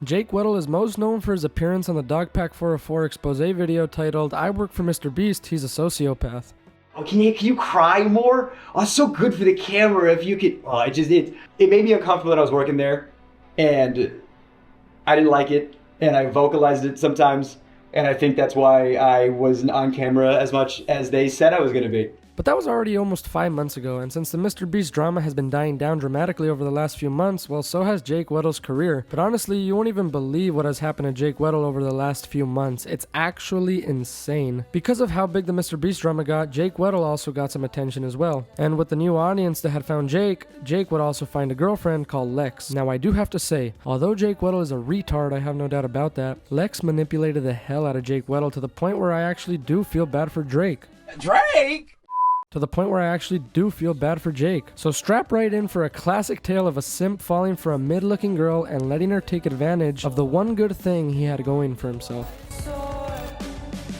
Jake Weddle is most known for his appearance on the Dogpack 404 expose video titled, "I work for MrBeast, he's a sociopath." Oh, can you cry more? Oh, it's so good for the camera if you could. Oh, it made me uncomfortable that I was working there, and I didn't like it, and I vocalized it sometimes, and I think that's why I wasn't on camera as much as they said I was going to be. But that was already almost 5 months ago, and since the MrBeast drama has been dying down dramatically over the last few months, well, so has Jake Weddle's career. But honestly, you won't even believe what has happened to Jake Weddle over the last few months. It's actually insane. Because of how big the MrBeast drama got, Jake Weddle also got some attention as well. And with the new audience that had found Jake would also find a girlfriend called Lex. Now, I do have to say, although Jake Weddle is a retard, I have no doubt about that, Lex manipulated the hell out of Jake Weddle to the point where I actually do feel bad for Drake. Drake? To the point where I actually do feel bad for Jake. So strap right in for a classic tale of a simp falling for a mid-looking girl and letting her take advantage of the one good thing he had going for himself.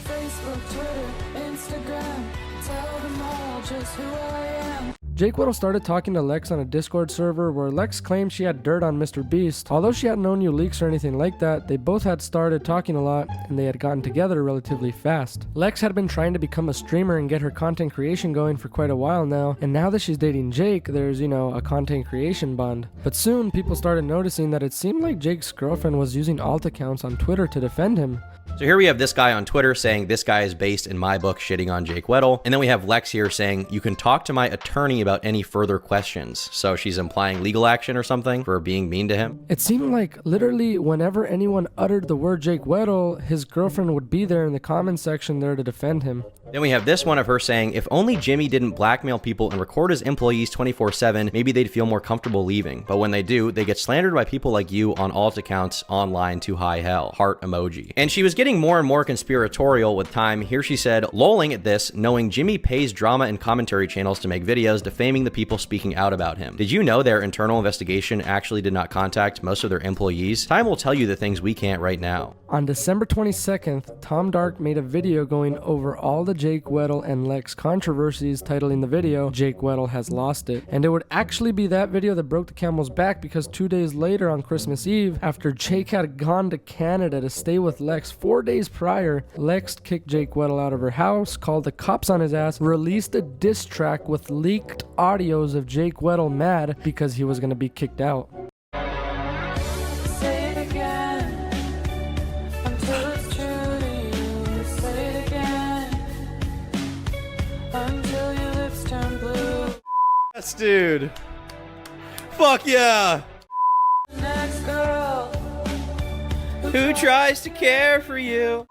Facebook, Twitter, Instagram, tell them all just who I am. Jake Weddle started talking to Lex on a Discord server where Lex claimed she had dirt on MrBeast. Although she had no new leaks or anything like that, they both had started talking a lot and they had gotten together relatively fast. Lex had been trying to become a streamer and get her content creation going for quite a while now, and now that she's dating Jake, there's, a content creation bond. But soon, people started noticing that it seemed like Jake's girlfriend was using alt accounts on Twitter to defend him. So here we have this guy on Twitter saying this guy is based in my book shitting on Jake Weddle. And then we have Lex here saying you can talk to my attorney about any further questions. So she's implying legal action or something for being mean to him. It seemed like literally whenever anyone uttered the word Jake Weddle, his girlfriend would be there in the comment section there to defend him. Then we have this one of her saying, if only Jimmy didn't blackmail people and record his employees 24/7, maybe they'd feel more comfortable leaving. But when they do, they get slandered by people like you on alt accounts online to high hell. Heart emoji. And she was getting more and more conspiratorial with time. Here she said, lolling at this, knowing Jimmy pays drama and commentary channels to make videos defaming the people speaking out about him. Did you know their internal investigation actually did not contact most of their employees? Time will tell you the things we can't right now. On December 22nd, Tom Dark made a video going over all the Jake Weddle and Lex controversies, titling the video, "Jake Weddle Has Lost It." And it would actually be that video that broke the camel's back because 2 days later on Christmas Eve, after Jake had gone to Canada to stay with Lex 4 days prior, Lex kicked Jake Weddle out of her house, called the cops on his ass, released a diss track with leaked audios of Jake Weddle mad because he was going to be kicked out. Say it again, until it's true to you. Say it again, until your lips turn blue. Yes, dude. Fuck yeah. Next girl, Who tries to care for you?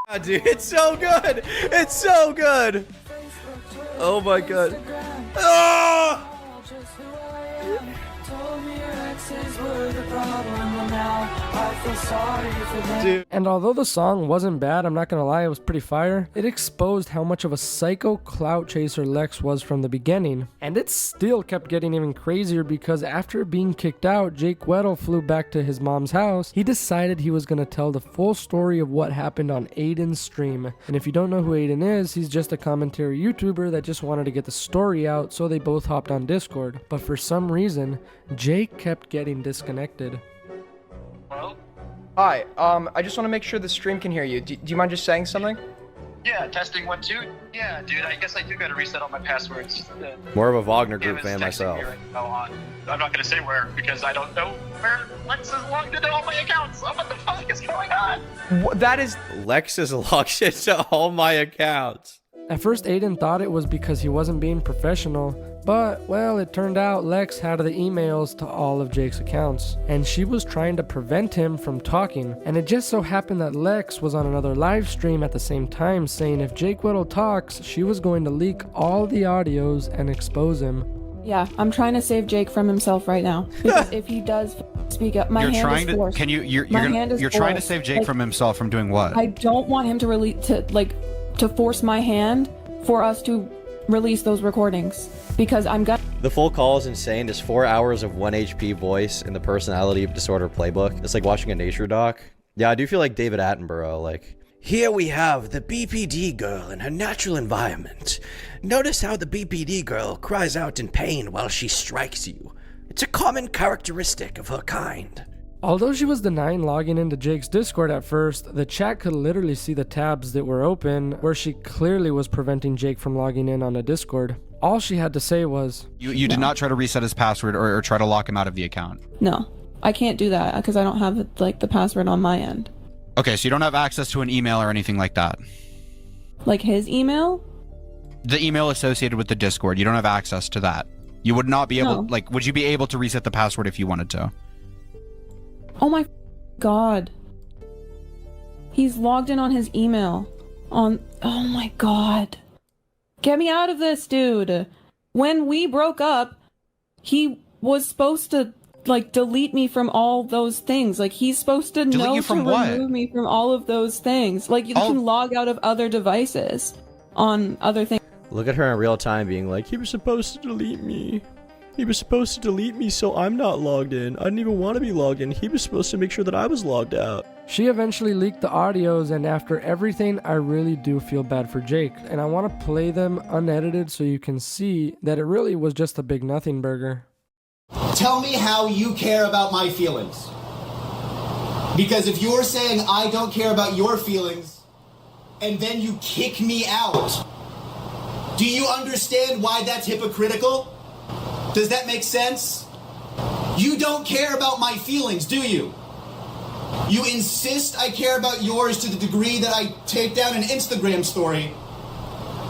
Oh, dude, it's so good. It's so good. Facebook, Twitter, Oh my god. Instagram, Oh! all just who I am. Told me your exes were the problem, well now I feel sorry for them. Dude. And although the song wasn't bad, I'm not gonna lie, it was pretty fire, it exposed how much of a psycho clout chaser Lex was from the beginning. And it still kept getting even crazier because after being kicked out, Jake Weddle flew back to his mom's house. He decided he was gonna tell the full story of what happened on Aiden's stream. And if you don't know who Aiden is, he's just a commentary YouTuber that just wanted to get the story out, so they both hopped on Discord. But for some reason, Jake kept getting disconnected. Hello? Hi, I just want to make sure the stream can hear you. Do you mind just saying something? Yeah, testing 1, 2. Yeah, dude, I guess I do gotta reset all my passwords. More of a Wagner Cam Group is fan texting myself. me right now I'm not gonna say where because I don't know where Lex is logged into all my accounts. Oh, what the fuck is going on? That is... Lex is logged into all my accounts. At first, Aiden thought it was because he wasn't being professional, but, well, it turned out Lex had the emails to all of Jake's accounts, and she was trying to prevent him from talking. And it just so happened that Lex was on another live stream at the same time saying if Jake Weddle talks, she was going to leak all the audios and expose him. Yeah, I'm trying to save Jake from himself right now. Because if he does speak up, my hand is forced. You're My hand is trying to forced. save Jake Like, from himself from doing what? I don't want him to force my hand for us to release those recordings because I'm gonna. The full call is insane. Just 4 hours of 1 HP voice in the personality disorder playbook. It's like watching a nature doc. Yeah, I do feel like David Attenborough. Like, here we have the BPD girl in her natural environment. Notice how the BPD girl cries out in pain while she strikes you. It's a common characteristic of her kind. Although she was denying logging into Jake's Discord at first, the chat could literally see the tabs that were open where she clearly was preventing Jake from logging in on a Discord. All she had to say was, You did not try to reset his password or try to lock him out of the account? No, I can't do that because I don't have like the password on my end. Okay, so you don't have access to an email or anything like that? Like his email? The email associated with the Discord, you don't have access to that? You would not be able, like, would you be able to reset the password if you wanted to? Oh my god. He's logged in on his email. Oh my god. Get me out of this, dude. When we broke up, he was supposed to, like, delete me from all those things. Like, he's supposed to Delete know you from to what? remove me from all of those things. Like, you can log out of other devices on other things. Look at her in real time being like, he was supposed to delete me. He was supposed to delete me, so I'm not logged in. I didn't even want to be logged in. He was supposed to make sure that I was logged out. she eventually leaked the audios, and after everything, I really do feel bad for Jake. And I want to play them unedited so you can see that it really was just a big nothing burger. Tell me how you care about my feelings. Because if you're saying I don't care about your feelings, and then you kick me out, do you understand why that's hypocritical? Does that make sense? You don't care about my feelings, do you? You insist I care about yours to the degree that I take down an Instagram story,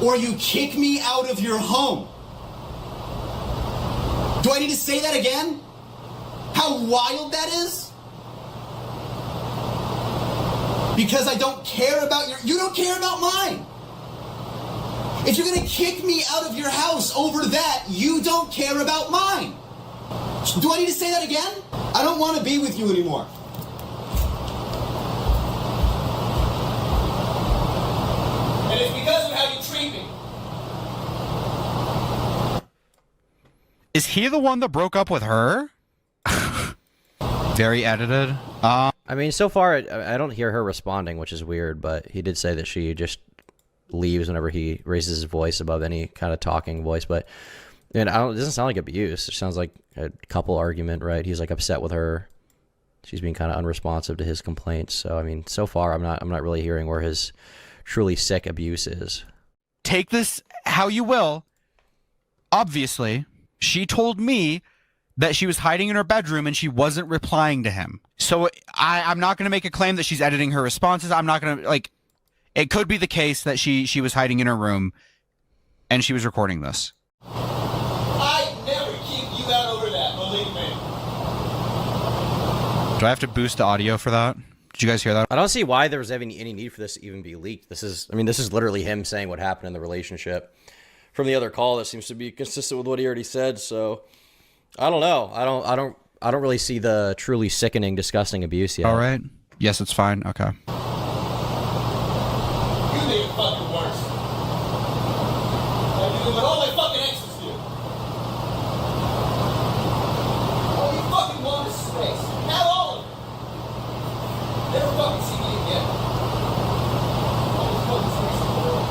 or you kick me out of your home. Do I need to say that again? How wild that is? Because I don't care about you don't care about mine. If you're gonna kick me out of your house over that, you don't care about mine. Do I need to say that again? I don't want to be with you anymore. And it's because of how you treat me. Is he the one that broke up with her? Very edited. I mean, so far, I don't hear her responding, which is weird, but he did say that she just leaves whenever he raises his voice above any kind of talking voice. But it doesn't sound like abuse. It sounds like a couple argument, right? He's like upset with her. She's being kind of unresponsive to his complaints. So, I mean, so far, I'm not really hearing where his truly sick abuse is. Take this how you will. Obviously, she told me that she was hiding in her bedroom and she wasn't replying to him. So I'm not going to make a claim that she's editing her responses. I'm not going to, like, it could be the case that she was hiding in her room and she was recording this. I never keep you out over that, believe me. Do I have to boost the audio for that? Did you guys hear that? I don't see why there was any need for this to even be leaked. This is literally him saying what happened in the relationship. From the other call, that seems to be consistent with what he already said. So I don't know. I don't really see the truly sickening, disgusting abuse yet. All right. Yes, it's fine. Okay. You made it fucking worse. Like you do what all my fucking exes do. All you fucking want is space. Not all of it. Never fucking see me again. All this fucking space in the world.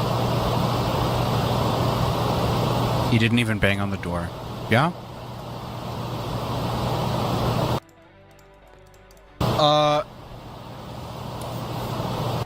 He didn't even bang on the door. Yeah?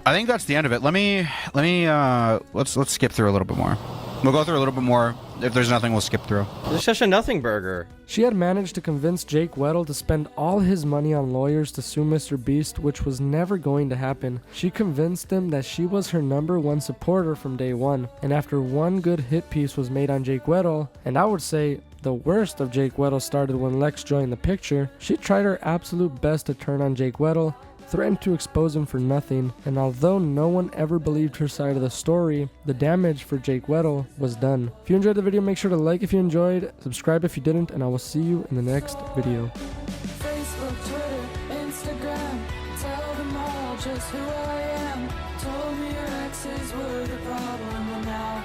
I think that's the end of it. Let's skip through a little bit more. We'll go through a little bit more. If there's nothing, we'll skip through. It's such a nothing burger. She had managed to convince Jake Weddle to spend all his money on lawyers to sue MrBeast, which was never going to happen. She convinced him that she was her #1 supporter from day one. And after one good hit piece was made on Jake Weddle, and I would say the worst of Jake Weddle started when Lex joined the picture, she tried her absolute best to turn on Jake Weddle, threatened to expose him for nothing, and although no one ever believed her side of the story, the damage for Jake Weddle was done. If you enjoyed the video, make sure to like if you enjoyed, subscribe if you didn't, and I will see you in the next video. Facebook, Twitter, Instagram, tell them all just who I am. Told me your exes were the problem, well now